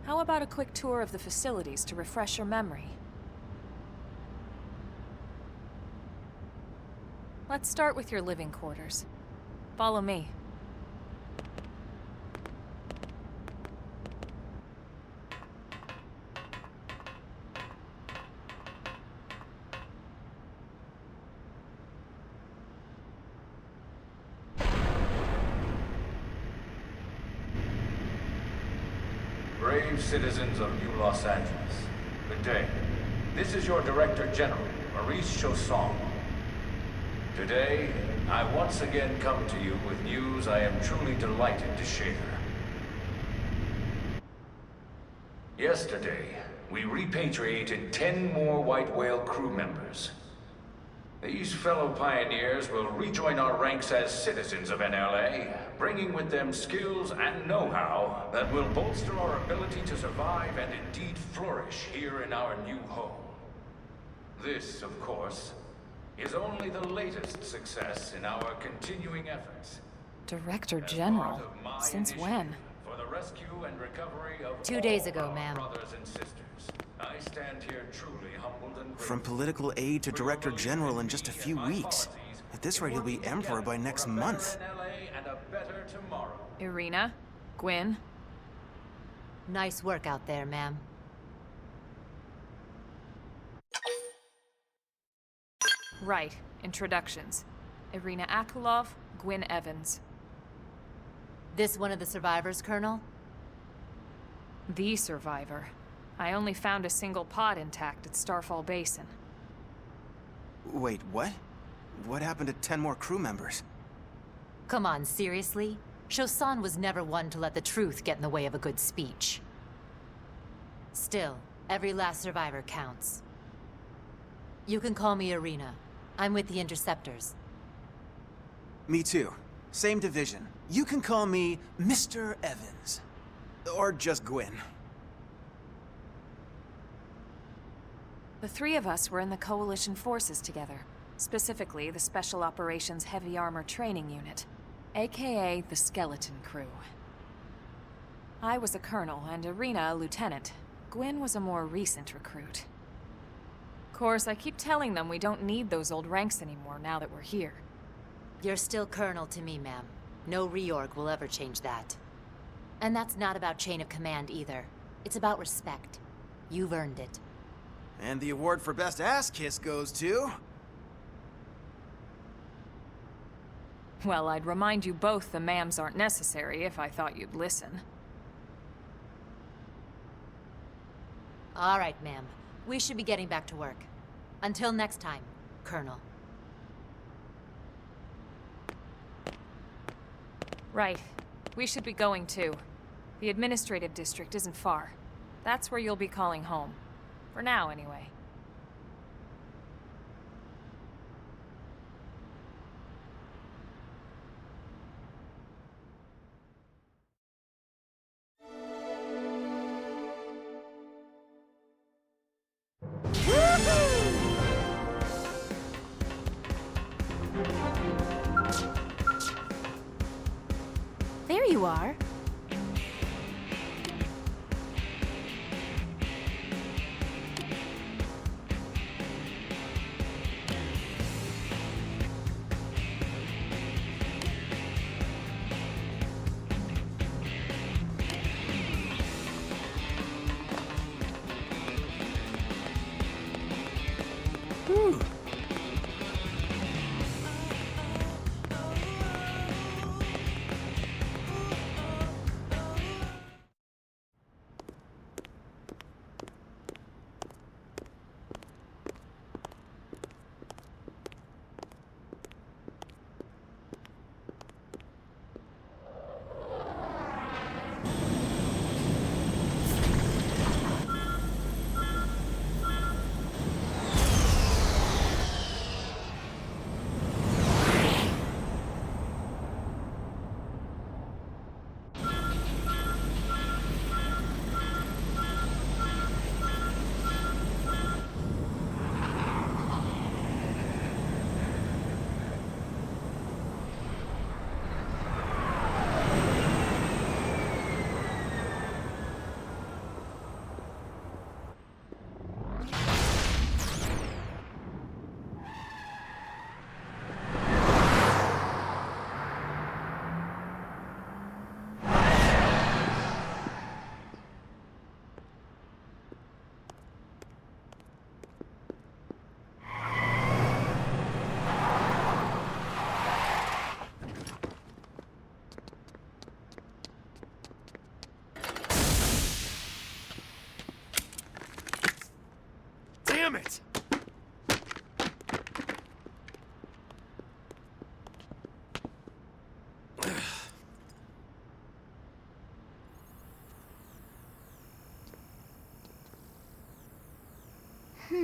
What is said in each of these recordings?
How about a quick tour of the facilities to refresh your memory? Let's start with your living quarters. Follow me. Brave citizens of New Los Angeles, good day. This is your Director General, Maurice Chausson. Today, I once again come to you with news I am truly delighted to share. Yesterday, we repatriated 10 more White Whale crew members. These fellow pioneers will rejoin our ranks as citizens of NLA, bringing with them skills and know-how that will bolster our ability to survive and indeed flourish here in our new home. This, of course, is only the latest success in our continuing efforts. Director General? Since when? For the rescue and recovery of 2 days ago, ma'am. brothers and sisters. I stand here truly humbled and grateful. From political aide to director general in just a few weeks. At this rate, he'll be emperor by next month. Irina? Gwyn? Nice work out there, ma'am. Right. Introductions. Irina Akulov, Gwyn Evans. This one of the survivors, Colonel? The survivor. I only found a single pod intact at Starfall Basin. Wait, what? What happened to 10 more crew members? Come on, seriously? Chausson was never one to let the truth get in the way of a good speech. Still, every last survivor counts. You can call me Irina. I'm with the Interceptors. Me too. Same division. You can call me Mr. Evans. Or just Gwyn. The three of us were in the Coalition forces together. Specifically, the Special Operations Heavy Armor Training Unit, aka the Skeleton Crew. I was a colonel and Irina a lieutenant. Gwyn was a more recent recruit. Of course, I keep telling them we don't need those old ranks anymore now that we're here. You're still Colonel to me, ma'am. No reorg will ever change that. And that's not about chain of command either. It's about respect. You've earned it. And the award for best ass kiss goes to... Well, I'd remind you both the ma'ams aren't necessary if I thought you'd listen. All right, ma'am. We should be getting back to work. Until next time, Colonel. Right. We should be going too. The administrative district isn't far. That's where you'll be calling home. For now, anyway. There you are. Whew. Look,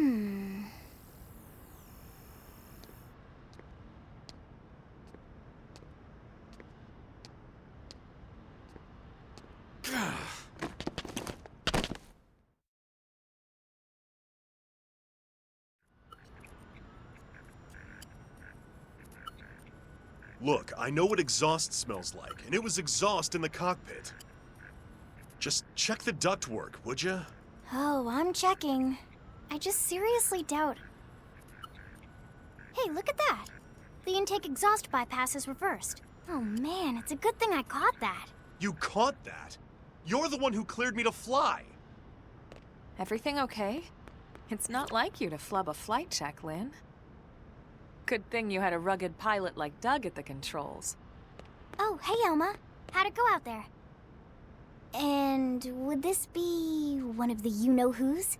I know what exhaust smells like, and it was exhaust in the cockpit. Just check the ductwork, would ya? Oh, I'm checking. I just seriously doubt... Hey, look at that! The intake exhaust bypass is reversed. Oh man, it's a good thing I caught that. You caught that? You're the one who cleared me to fly! Everything okay? It's not like you to flub a flight check, Lynn. Good thing you had a rugged pilot like Doug at the controls. Oh, hey Elma. How'd it go out there? And would this be one of the you-know-whos?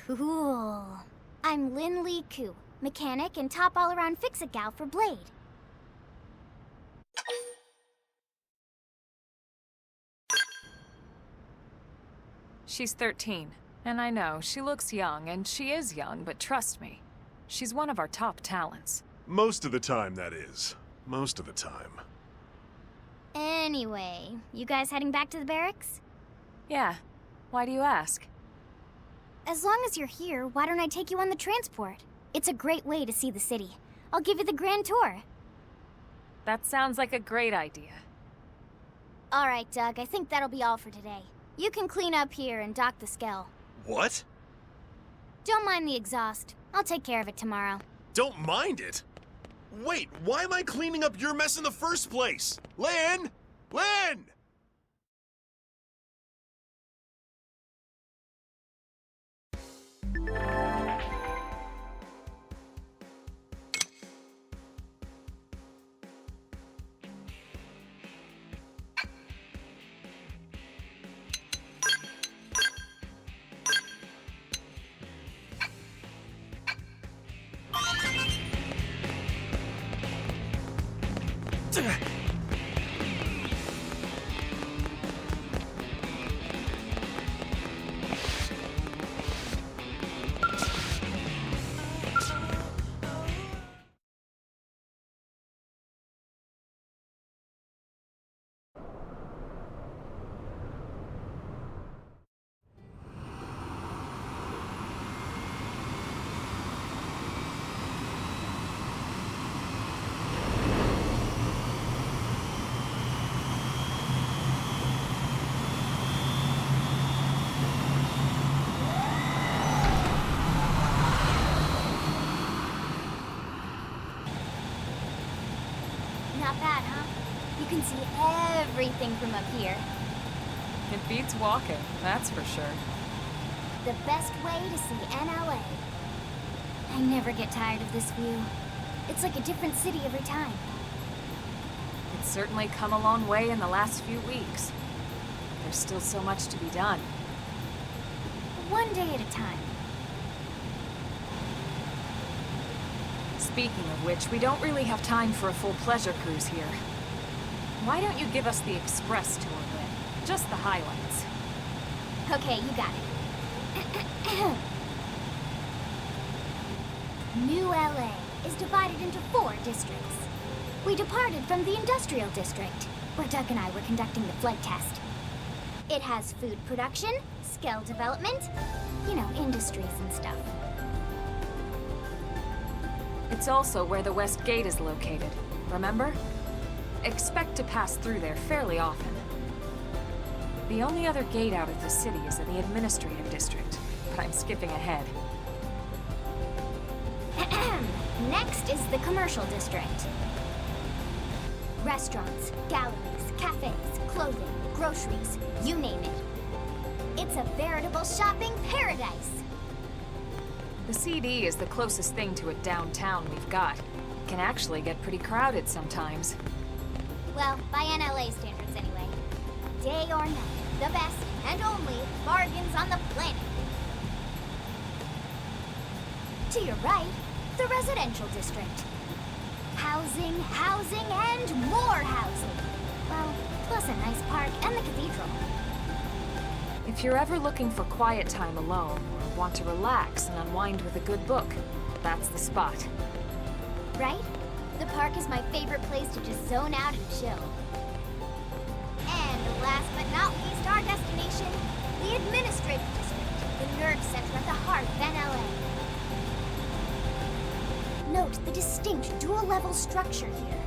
Cool. I'm Lynn Lee Koo, mechanic and top all-around fix-it gal for Blade. She's 13, and I know, she looks young, and she is young, but trust me, she's one of our top talents. Most of the time, that is. Most of the time. Anyway, you guys heading back to the barracks? Yeah. Why do you ask? As long as you're here, why don't I take you on the transport? It's a great way to see the city. I'll give you the grand tour. That sounds like a great idea. All right, Doug, I think that'll be all for today. You can clean up here and dock the Skell. What? Don't mind the exhaust. I'll take care of it tomorrow. Don't mind it? Wait, why am I cleaning up your mess in the first place? Lynn! Lynn! Not bad, huh? You can see everything from up here. It beats walking, that's for sure. The best way to see NLA. I never get tired of this view. It's like a different city every time. It's certainly come a long way in the last few weeks. There's still so much to be done. One day at a time. Speaking of which, we don't really have time for a full pleasure cruise here. Why don't you give us the express tour, Lynn? Just the highlights. Okay, you got it. New LA is divided into 4 districts. We departed from the Industrial District, where Doug and I were conducting the flight test. It has food production, skill development, you know, industries and stuff. It's also where the West Gate is located, remember? Expect to pass through there fairly often. The only other gate out of the city is in the Administrative District, but I'm skipping ahead. Next is the Commercial District. Restaurants, galleries, cafes, clothing, groceries, you name it. It's a veritable shopping paradise. The CD is the closest thing to a downtown we've got. It can actually get pretty crowded sometimes. Well, by NLA standards anyway. Day or night, the best and only bargains on the planet. To your right, the Residential District. Housing, housing, and more housing. Well, plus a nice park and the cathedral. If you're ever looking for quiet time alone, or want to relax and unwind with a good book, that's the spot. Right? The park is my favorite place to just zone out and chill. And last but not least, our destination, the Administrative District, the nerve center at the heart of NLA. Note the distinct dual-level structure here.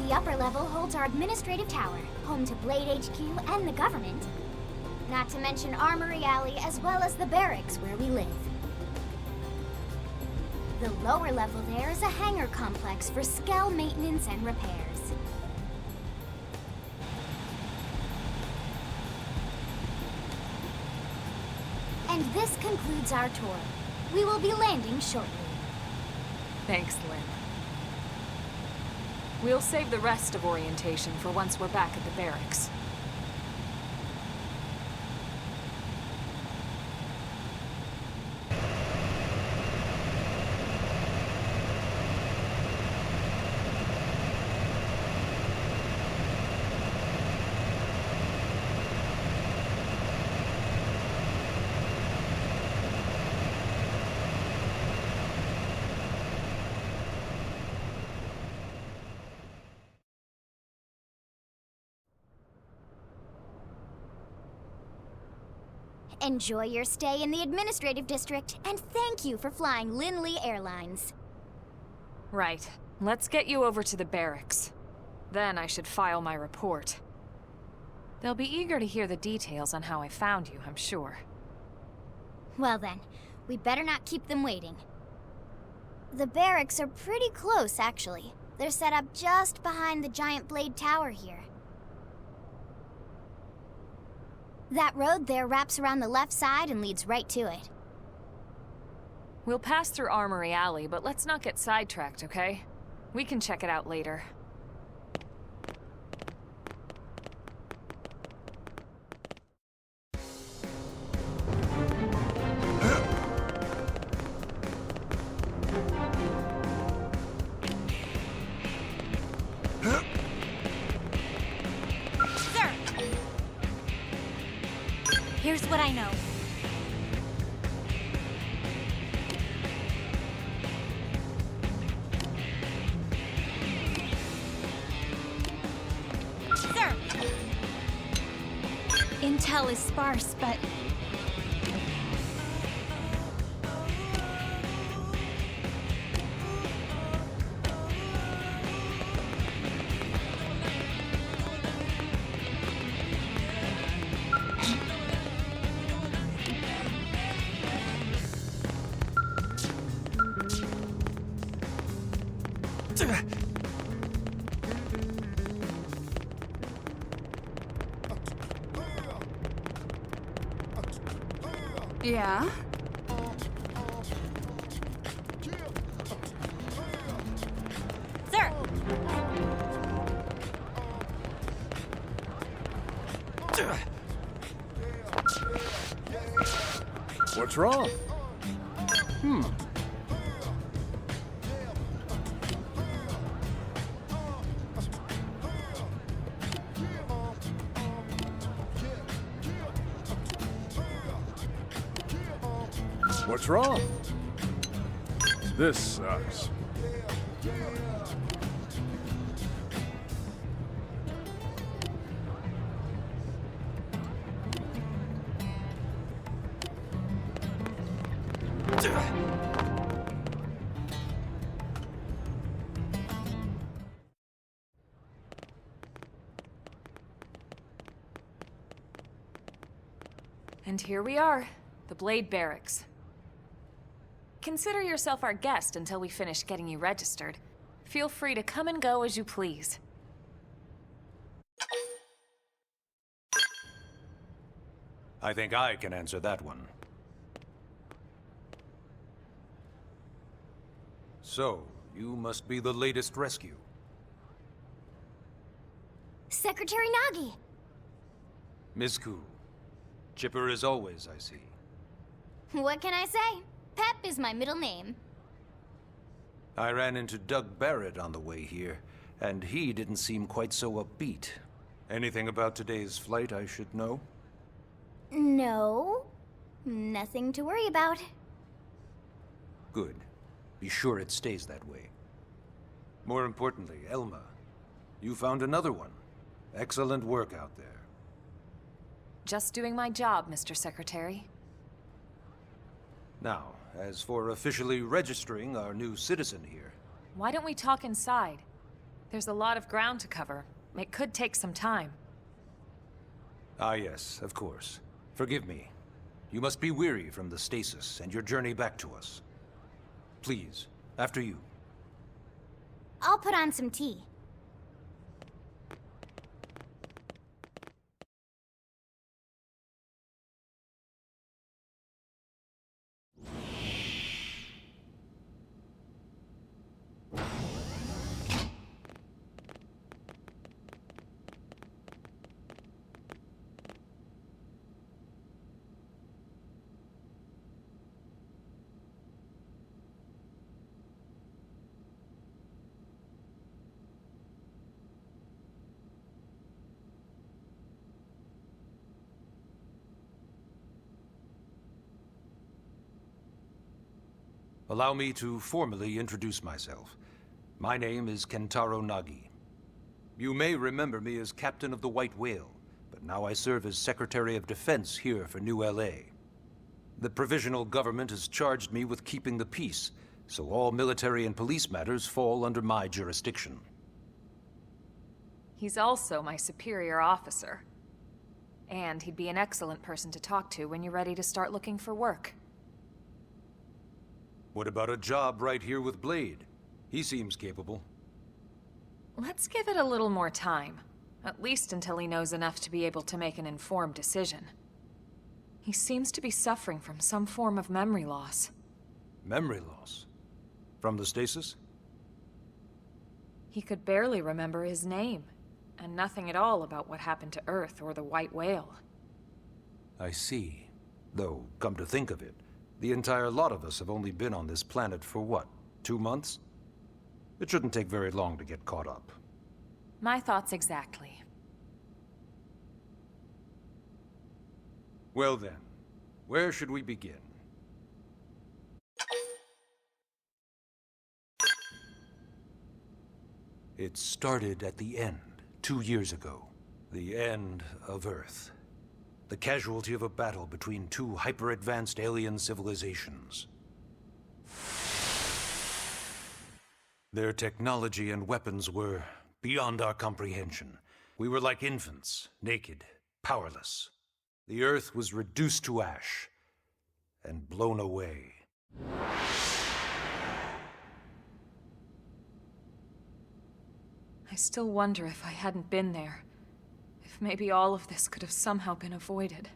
The upper level holds our administrative tower, home to Blade HQ and the government. Not to mention Armory Alley as well as the barracks where we live. The lower level there is a hangar complex for Skell maintenance and repairs. And this concludes our tour. We will be landing shortly. Thanks, Lynn. We'll save the rest of orientation for once we're back at the barracks. Enjoy your stay in the Administrative District, and thank you for flying Lindley Airlines. Right. Let's get you over to the barracks. Then I should file my report. They'll be eager to hear the details on how I found you, I'm sure. Well then, we better not keep them waiting. The barracks are pretty close, actually. They're set up just behind the giant blade tower here. That road there wraps around the left side and leads right to it. We'll pass through Armory Alley, but let's not get sidetracked, okay? We can check it out later. Here's what I know. Sir! Intel is sparse, but... Yeah? Sir! What's wrong? What's wrong? This sucks. And here we are, the Blade Barracks. Consider yourself our guest until we finish getting you registered. Feel free to come and go as you please. I think I can answer that one. So, you must be the latest rescue. Secretary Nagi! Ms. Cool. Chipper as always, I see. What can I say? Pep is my middle name. I ran into Doug Barrett on the way here, and he didn't seem quite so upbeat. Anything about today's flight I should know? No. Nothing to worry about. Good. Be sure it stays that way. More importantly, Elma, you found another one. Excellent work out there. Just doing my job, Mr. Secretary. Now, as for officially registering our new citizen here... Why don't we talk inside? There's a lot of ground to cover. It could take some time. Ah yes, of course. Forgive me. You must be weary from the stasis and your journey back to us. Please, after you. I'll put on some tea. Allow me to formally introduce myself. My name is Kentaro Nagi. You may remember me as Captain of the White Whale, but now I serve as Secretary of Defense here for New LA. The provisional government has charged me with keeping the peace, so all military and police matters fall under my jurisdiction. He's also my superior officer. And he'd be an excellent person to talk to when you're ready to start looking for work. What about a job right here with Blade? He seems capable. Let's give it a little more time. At least until he knows enough to be able to make an informed decision. He seems to be suffering from some form of memory loss. Memory loss? From the stasis? He could barely remember his name, and nothing at all about what happened to Earth or the White Whale. I see. Though, come to think of it, the entire lot of us have only been on this planet for what, 2 months? It shouldn't take very long to get caught up. My thoughts exactly. Well then, where should we begin? It started at the end, 2 years ago. The end of Earth. The casualty of a battle between two hyper-advanced alien civilizations. Their technology and weapons were beyond our comprehension. We were like infants, naked, powerless. The Earth was reduced to ash and blown away. I still wonder if I hadn't been there. If maybe all of this could have somehow been avoided.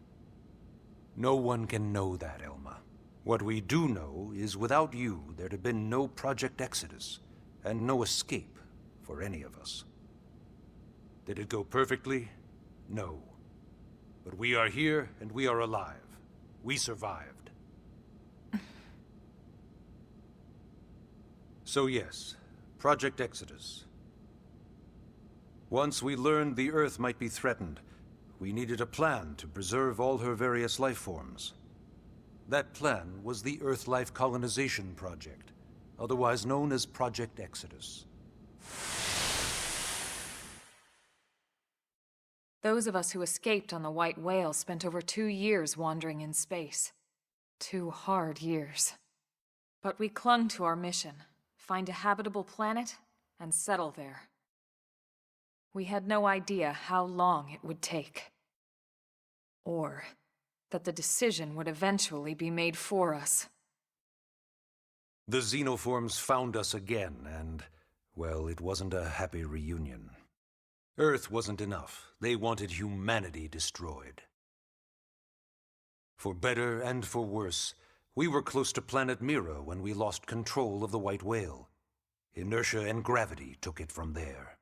No one can know that, Elma. What we do know is without you, there'd have been no Project Exodus, and no escape for any of us. Did it go perfectly? No. But we are here, and we are alive. We survived. So yes, Project Exodus. Once we learned the Earth might be threatened, we needed a plan to preserve all her various life forms. That plan was the Earth Life Colonization Project, otherwise known as Project Exodus. Those of us who escaped on the White Whale spent over 2 years wandering in space. 2 hard years. But we clung to our mission, find a habitable planet, and settle there. We had no idea how long it would take. Or that the decision would eventually be made for us. The xenoforms found us again, and, well, it wasn't a happy reunion. Earth wasn't enough. They wanted humanity destroyed. For better and for worse, we were close to planet Mira when we lost control of the White Whale. Inertia and gravity took it from there.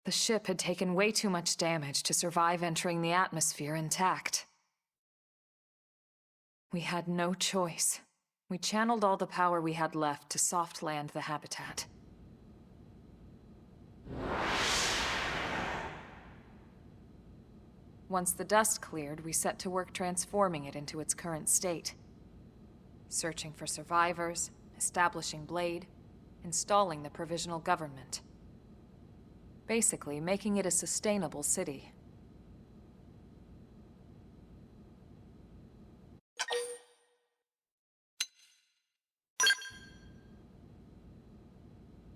The ship had taken way too much damage to survive entering the atmosphere intact. We had no choice. We channeled all the power we had left to soft land the habitat. Once the dust cleared, we set to work transforming it into its current state. Searching for survivors, establishing Blade, installing the provisional government. Basically, making it a sustainable city.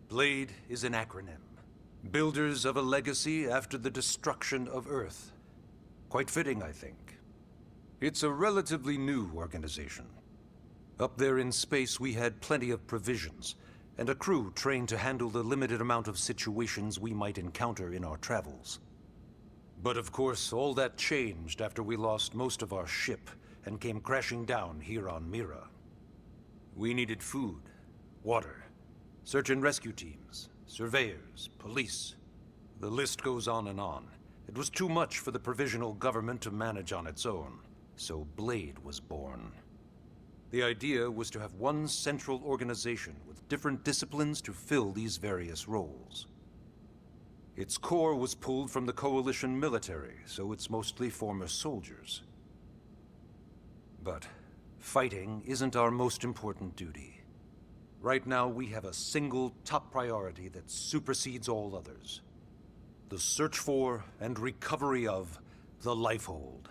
Blade is an acronym. Builders of a legacy after the destruction of Earth. Quite fitting, I think. It's a relatively new organization. Up there in space, we had plenty of provisions, and a crew trained to handle the limited amount of situations we might encounter in our travels. But of course, all that changed after we lost most of our ship and came crashing down here on Mira. We needed food, water, search and rescue teams, surveyors, police. The list goes on and on. It was too much for the provisional government to manage on its own, so Blade was born. The idea was to have one central organization with different disciplines to fill these various roles. Its core was pulled from the Coalition military, so it's mostly former soldiers. But fighting isn't our most important duty. Right now, we have a single top priority that supersedes all others. The search for and recovery of the Lifehold.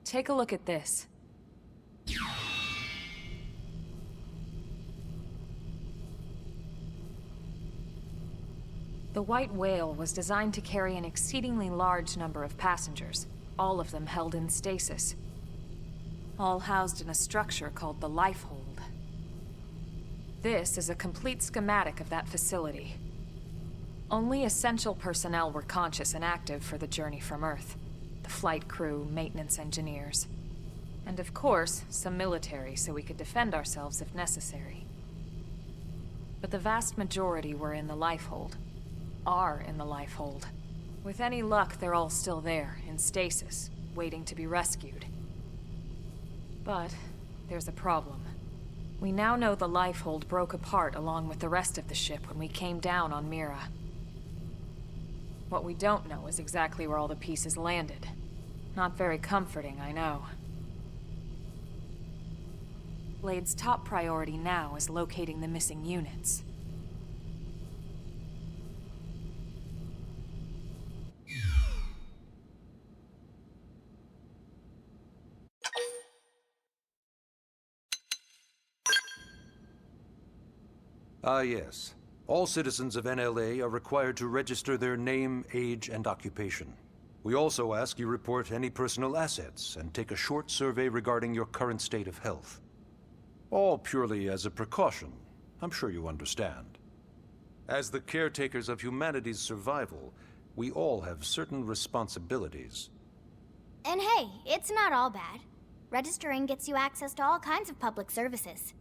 Take a look at this. The White Whale was designed to carry an exceedingly large number of passengers, all of them held in stasis. All housed in a structure called the Lifehold. This is a complete schematic of that facility. Only essential personnel were conscious and active for the journey from Earth. The flight crew, maintenance engineers. And of course, some military so we could defend ourselves if necessary. But the vast majority were in the Lifehold. Are in the Lifehold. With any luck, they're all still there, in stasis, waiting to be rescued. But there's a problem. We now know the Lifehold broke apart along with the rest of the ship when we came down on Mira. What we don't know is exactly where all the pieces landed. Not very comforting, I know. Blade's top priority now is locating the missing units. Ah, yes. All citizens of NLA are required to register their name, age, and occupation. We also ask you report any personal assets and take a short survey regarding your current state of health. All purely as a precaution. I'm sure you understand. As the caretakers of humanity's survival, we all have certain responsibilities. And hey, it's not all bad. Registering gets you access to all kinds of public services.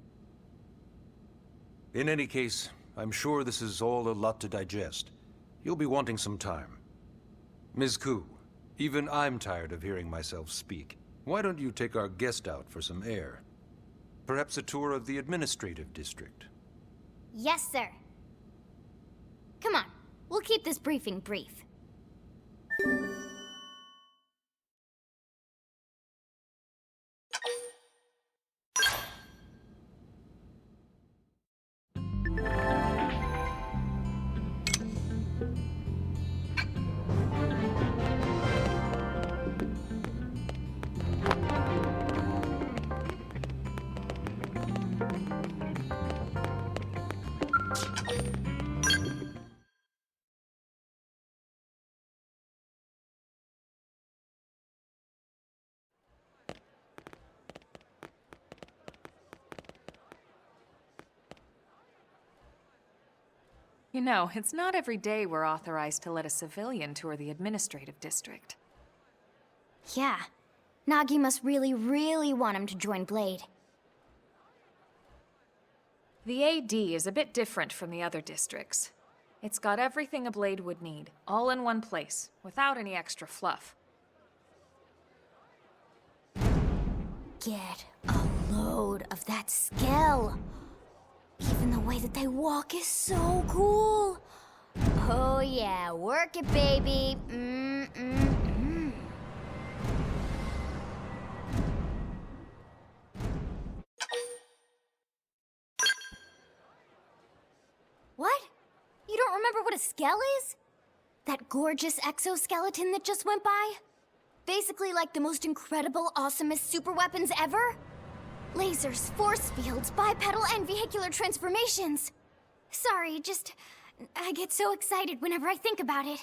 In any case, I'm sure this is all a lot to digest. You'll be wanting some time. Ms. Koo, even I'm tired of hearing myself speak. Why don't you take our guest out for some air? Perhaps a tour of the administrative district. Yes, sir. Come on, we'll keep this briefing brief. You know, it's not every day we're authorized to let a civilian tour the administrative district. Yeah, Nagi must really, really want him to join Blade. The AD is a bit different from the other districts. It's got everything a Blade would need, all in one place, without any extra fluff. Get a load of that skill. Even the way that they walk is so cool. Oh yeah, we're Work it, baby. What? You don't remember what a skell is? That gorgeous exoskeleton that just went by? Basically like the most incredible, awesomest super weapons ever? Lasers, force fields, bipedal and vehicular transformations. Sorry, I get so excited whenever I think about it.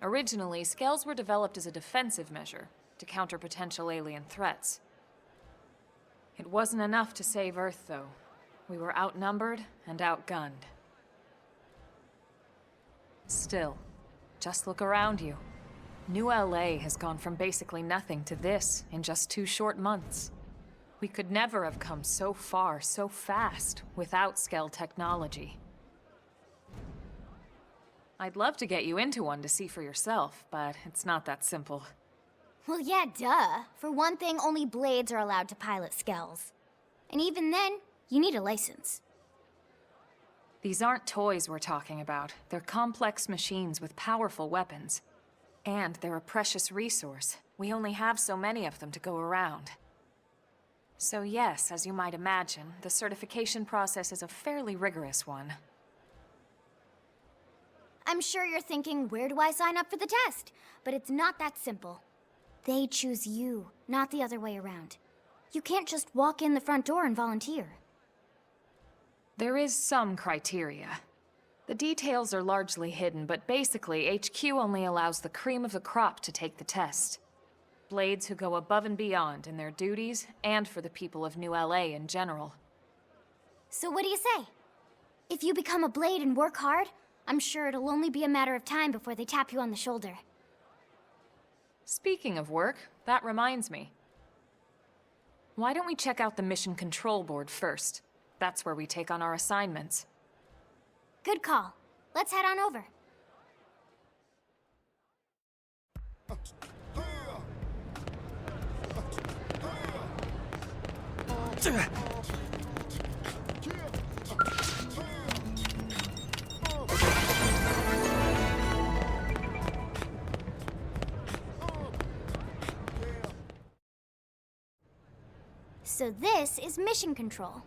Originally, skells were developed as a defensive measure to counter potential alien threats. It wasn't enough to save Earth, though. We were outnumbered and outgunned. Still, just look around you. New LA has gone from basically nothing to this in just 2 short months. We could never have come so far, so fast, without skell technology. I'd love to get you into one to see for yourself, but it's not that simple. Well, yeah, duh. For one thing, only blades are allowed to pilot skells. And even then, you need a license. These aren't toys we're talking about. They're complex machines with powerful weapons. And they're a precious resource. We only have so many of them to go around. So yes, as you might imagine, the certification process is a fairly rigorous one. I'm sure you're thinking, where do I sign up for the test? But it's not that simple. They choose you, not the other way around. You can't just walk in the front door and volunteer. There is some criteria. The details are largely hidden, but basically, HQ only allows the cream of the crop to take the test. Blades who go above and beyond in their duties, and for the people of New LA in general. So what do you say? If you become a Blade and work hard, I'm sure it'll only be a matter of time before they tap you on the shoulder. Speaking of work, that reminds me. Why don't we check out the Mission Control Board first? That's where we take on our assignments. Good call. Let's head on over. So this is Mission Control.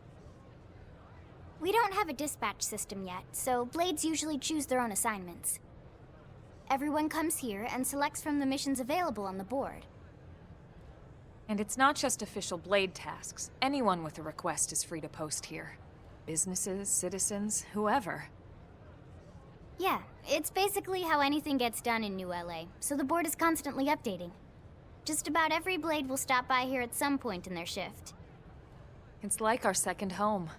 We don't have a dispatch system yet, so Blades usually choose their own assignments. Everyone comes here and selects from the missions available on the board. And it's not just official Blade tasks. Anyone with a request is free to post here. Businesses, citizens, whoever. Yeah, it's basically how anything gets done in New LA, so the board is constantly updating. Just about every Blade will stop by here at some point in their shift. It's like our second home.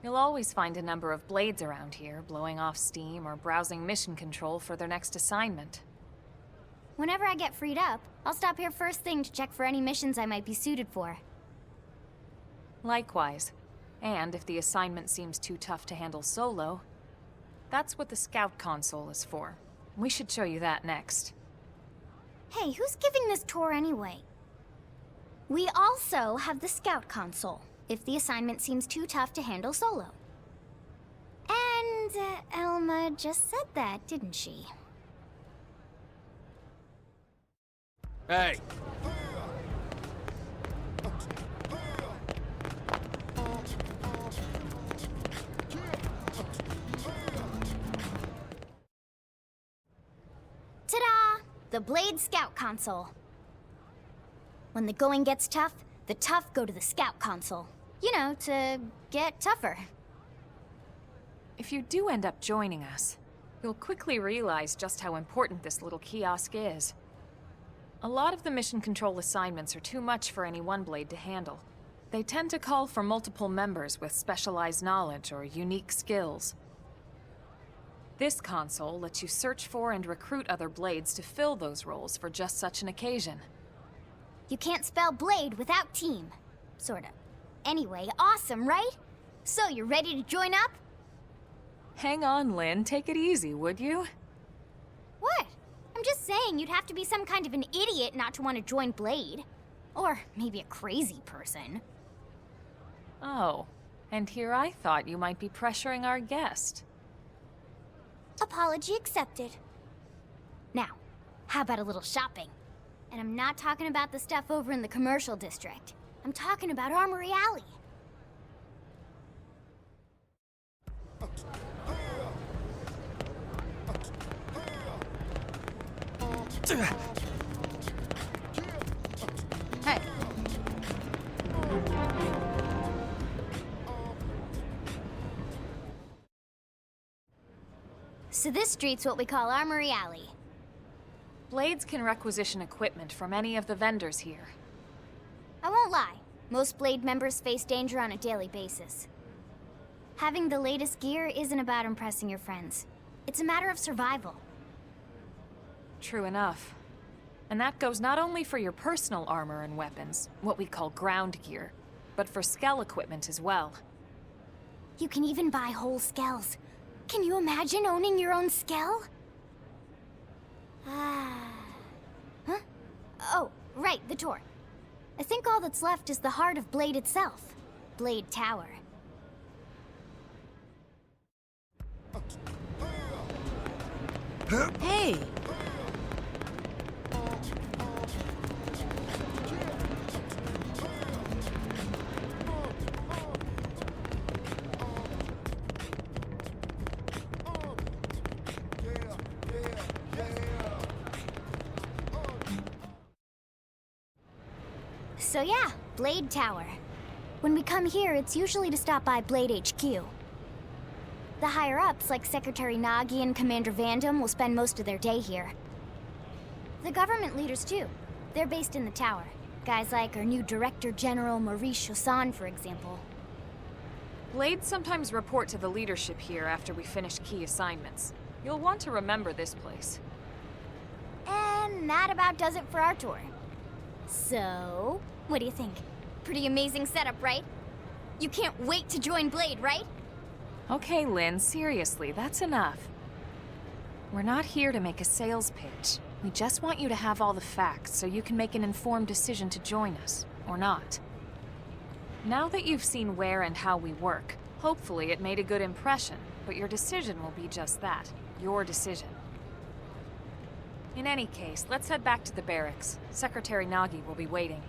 You'll always find a number of Blades around here, blowing off steam or browsing mission control for their next assignment. Whenever I get freed up, I'll stop here first thing to check for any missions I might be suited for. Likewise. And if the assignment seems too tough to handle solo, that's what the Scout Console is for. We should show you that next. Hey, who's giving this tour anyway? We also have the Scout Console, if the assignment seems too tough to handle solo. And Elma just said that, didn't she? Hey! Ta-da! The Blade Scout Console. When the going gets tough, the tough go to the Scout Console. You know, to get tougher. If you do end up joining us, you'll quickly realize just how important this little kiosk is. A lot of the mission control assignments are too much for any one Blade to handle. They tend to call for multiple members with specialized knowledge or unique skills. This console lets you search for and recruit other Blades to fill those roles for just such an occasion. You can't spell Blade without team. Sorta. Anyway, awesome, right? So, you're ready to join up? Hang on, Lynn. Take it easy, would you? What? I'm just saying you'd have to be some kind of an idiot not to want to join Blade. Or maybe a crazy person. Oh, and here I thought you might be pressuring our guest. Apology accepted. Now, how about a little shopping? And I'm not talking about the stuff over in the commercial district. I'm talking about Armory Alley. Hey. So this street's what we call Armory Alley. Blades can requisition equipment from any of the vendors here. I won't lie, most Blade members face danger on a daily basis. Having the latest gear isn't about impressing your friends. It's a matter of survival. True enough. And that goes not only for your personal armor and weapons, what we call ground gear, but for skell equipment as well. You can even buy whole skells. Can you imagine owning your own skell? Huh? Oh, right, the tour. I think all that's left is the heart of Blade itself. Blade Tower. Hey! So yeah, Blade Tower. When we come here, it's usually to stop by Blade HQ. The higher-ups, like Secretary Nagi and Commander Vandam, will spend most of their day here. The government leaders, too. They're based in the tower. Guys like our new Director General Maurice Chosan, for example. Blades sometimes report to the leadership here after we finish key assignments. You'll want to remember this place. And that about does it for our tour. So, what do you think? Pretty amazing setup, right? You can't wait to join Blade, right? Okay, Lynn, seriously, that's enough. We're not here to make a sales pitch. We just want you to have all the facts so you can make an informed decision to join us, or not. Now that you've seen where and how we work, hopefully it made a good impression, but your decision will be just that, your decision. In any case, let's head back to the barracks. Secretary Nagi will be waiting.